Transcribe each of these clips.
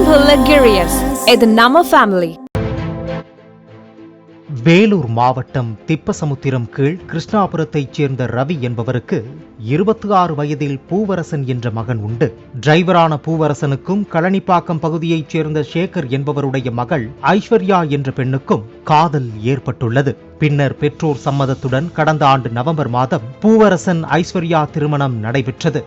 அன்புள்ள கிரியஸ், இது நம்ம ஃபேமிலி. வேலூர் மாவட்டம் திப்பசமுத்திரம் கீழ் கிருஷ்ணாபுரத்தைச் சேர்ந்த ரவி என்பவருக்கு 26 வயதில் பூவரசன் என்ற மகன் உண்டு. டிரைவரான பூவரசனுக்கும் கழனிப்பாக்கம் பகுதியைச் சேர்ந்த சேகர் என்பவருடைய மகள் ஐஸ்வர்யா என்ற பெண்ணுக்கும் காதல் ஏற்பட்டுள்ளது. பின்னர் பெற்றோர் சம்மதத்துடன் கடந்த ஆண்டு நவம்பர் மாதம் பூவரசன் ஐஸ்வர்யா திருமணம் நடைபெற்றது.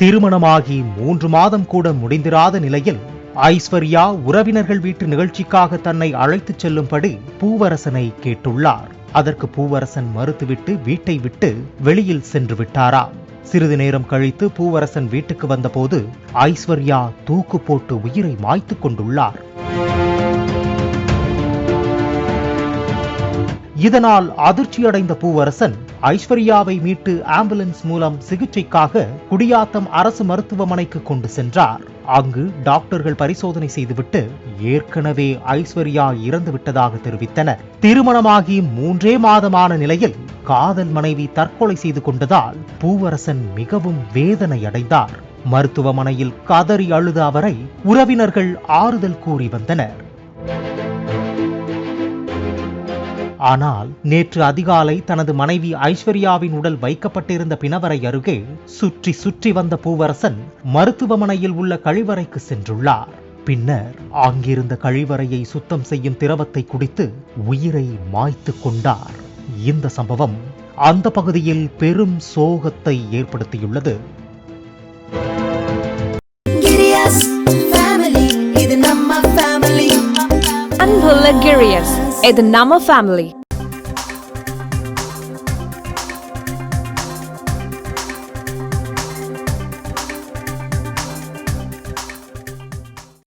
திருமணமாகி 3 மாதம் கூட முடிந்திராத நிலையில் ஐஸ்வர்யா உறவினர்கள் வீட்டு நிகழ்ச்சிக்காக தன்னை அழைத்துச் செல்லும்படி பூவரசனை கேட்டுள்ளார். அதற்கு பூவரசன் மறுத்துவிட்டு வீட்டை விட்டு வெளியில் சென்று விட்டாராம். சிறிது நேரம் கழித்து பூவரசன் வீட்டுக்கு வந்தபோது ஐஸ்வர்யா தூக்கு போட்டு உயிரை மாய்த்து கொண்டுள்ளார். இதனால் அதிர்ச்சியடைந்த பூவரசன் ஐஸ்வர்யாவை மீட்டு ஆம்புலன்ஸ் மூலம் சிகிச்சைக்காக குடியாத்தம் அரசு மருத்துவமனைக்கு கொண்டு சென்றார். அங்கு டாக்டர்கள் பரிசோதனை செய்துவிட்டு ஏற்கனவே ஐஸ்வர்யா இறந்து விட்டதாக தெரிவித்தனர். திருமணமாகி 3 மாதமான நிலையில் காதல் மனைவி தற்கொலை செய்து கொண்டதால் பூவரசன் மிகவும் வேதனை அடைந்தார். மருத்துவமனையில் கதறி அழுத அவரை உறவினர்கள் ஆறுதல் கூறி வந்தனர். ஆனால் நேற்று அதிகாலை தனது மனைவி ஐஸ்வர்யாவின் உடல் வைக்கப்பட்டிருந்த பிணவரை அருகே சுற்றி சுற்றி வந்த பூவரசன் மருத்துவமனையில் உள்ள கழிவறைக்கு சென்றுள்ளார். பின்னர் அங்கிருந்த கழிவறையை சுத்தம் செய்யும் திரவத்தை குடித்து உயிரை மாய்த்து கொண்டார். இந்த சம்பவம் அந்த பகுதியில் பெரும் சோகத்தை ஏற்படுத்தியுள்ளது. அன்புள்ள கிரியஸ், இது நம்ம ஃபேமிலி.